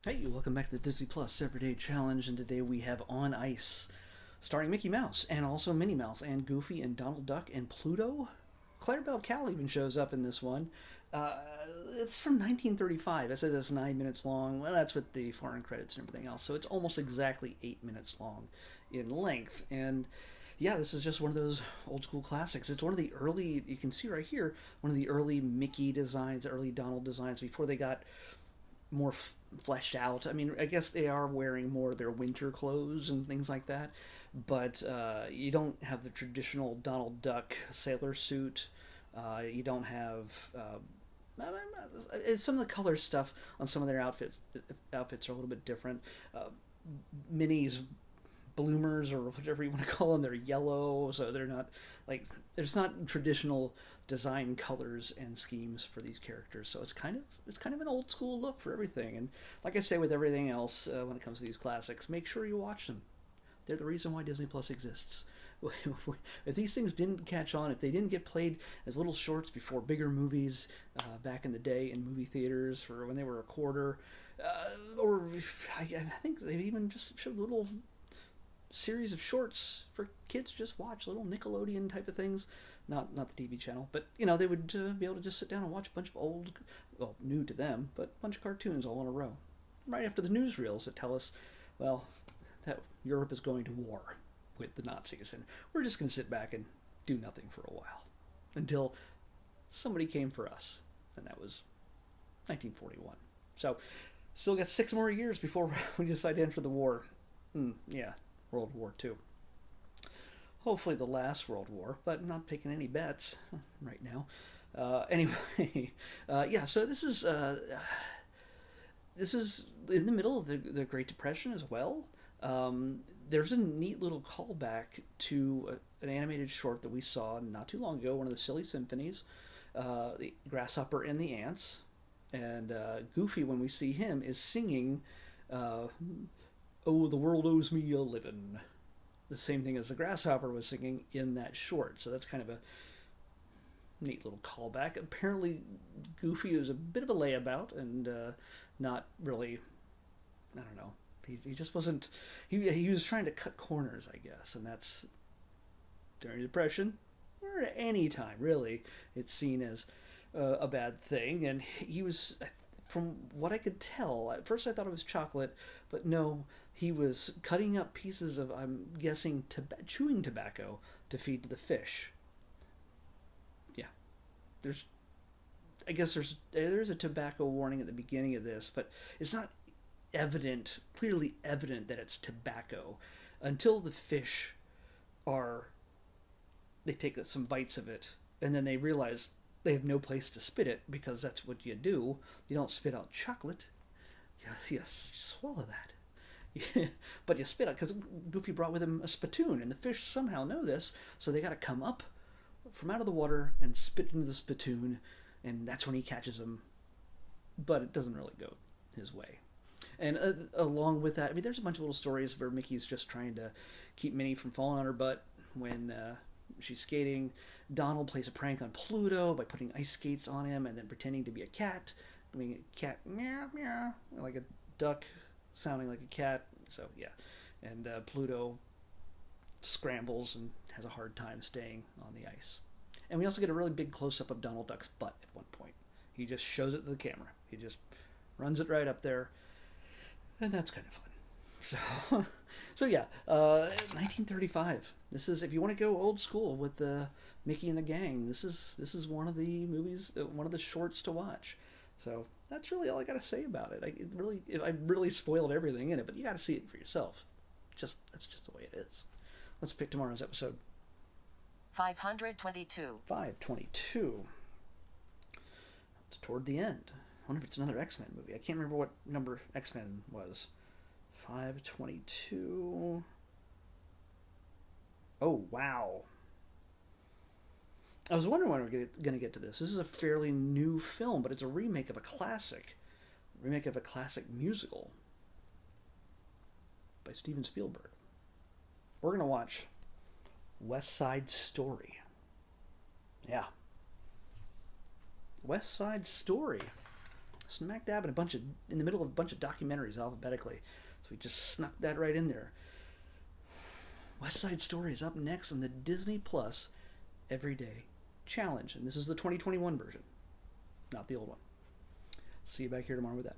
Hey, welcome back to the Disney Plus Everyday Challenge, and today we have On Ice, starring Mickey Mouse, and also Minnie Mouse, and Goofy, and Donald Duck, and Pluto. Claire Bell Cal even shows up in this one. Uh, it's from 1935. I said it's 9 minutes long. Well, that's with the foreign credits and everything else, so it's almost exactly 8 minutes long in length. And yeah, this is just one of those old school classics. It's one of the early, you can see right here, one of the early Mickey designs, early Donald designs before they got more fleshed out. I mean, I guess they are wearing more of their winter clothes and things like that, but you don't have the traditional Donald Duck sailor suit. You don't have some of the color stuff on some of their outfits are a little bit different. Minnie's bloomers or whatever you want to call them, they're yellow, so they're not like there's not traditional design colors and schemes for these characters. So it's kind of an old school look for everything. And like I say with everything else, when it comes to these classics, make sure you watch them. They're the reason why Disney Plus exists. If these things didn't catch on, if they didn't get played as little shorts before bigger movies back in the day in movie theaters for when they were a quarter, or I think they even just showed little series of shorts for kids to just watch, little Nickelodeon type of things, not the TV channel, but they would be able to just sit down and watch a bunch of old, well, new to them, but a bunch of cartoons all in a row, right after the newsreels that tell us, well, that Europe is going to war with the Nazis, and we're just going to sit back and do nothing for a while until somebody came for us, and that was 1941. So, still got 6 more years before we decide to enter the war. Yeah, World War II. Hopefully the last World War, but I'm not taking any bets right now. Anyway, yeah. So this is in the middle of the Great Depression as well. There's a neat little callback to an animated short that we saw not too long ago, one of the Silly Symphonies, the Grasshopper and the Ants, and Goofy, when we see him, is singing "Oh, the world owes me a livin'." The same thing as the Grasshopper was singing in that short. So that's kind of a neat little callback. Apparently, Goofy was a bit of a layabout and not really, I don't know. He just wasn't, he was trying to cut corners, I guess. And that's during the Depression, or at any time, really, it's seen as a bad thing. And he was, from what I could tell, at first I thought it was chocolate, but no, he was cutting up pieces of, I'm guessing, chewing tobacco to feed to the fish. Yeah, there's, I guess there's a tobacco warning at the beginning of this, but it's not clearly evident that it's tobacco until the fish they take some bites of it, and then they realize they have no place to spit it, because that's what you do. You don't spit out chocolate. You swallow that. But you spit out, because Goofy brought with him a spittoon, and the fish somehow know this, so they got to come up from out of the water and spit into the spittoon, and that's when he catches them. But it doesn't really go his way. And along with that, I mean, there's a bunch of little stories where Mickey's just trying to keep Minnie from falling on her butt when she's skating. Donald plays a prank on Pluto by putting ice skates on him and then pretending to be a cat. I mean, a cat, meow, meow, like a duck sounding like a cat. So, yeah. And Pluto scrambles and has a hard time staying on the ice. And we also get a really big close-up of Donald Duck's butt at one point. He just shows it to the camera. He just runs it right up there. And that's kind of fun. So yeah, 1935. This is, if you want to go old school with Mickey and the gang, this is one of the movies, one of the shorts to watch. So that's really all I got to say about it. I really spoiled everything in it, but you got to see it for yourself. That's just the way it is. Let's pick tomorrow's episode. 522. 522. It's toward the end. I wonder if it's another X-Men movie. I can't remember what number X-Men was. 522. Oh, wow. I was wondering when we're going to get to this. This is a fairly new film, but it's a remake of a classic. A remake of a classic musical by Steven Spielberg. We're going to watch West Side Story. Yeah. West Side Story. smack dab in the middle of a bunch of documentaries alphabetically. So we just snuck that right in there. West Side Story is up next on the Disney Plus Everyday Challenge, and this is the 2021 version, not the old one. See you back here tomorrow with that.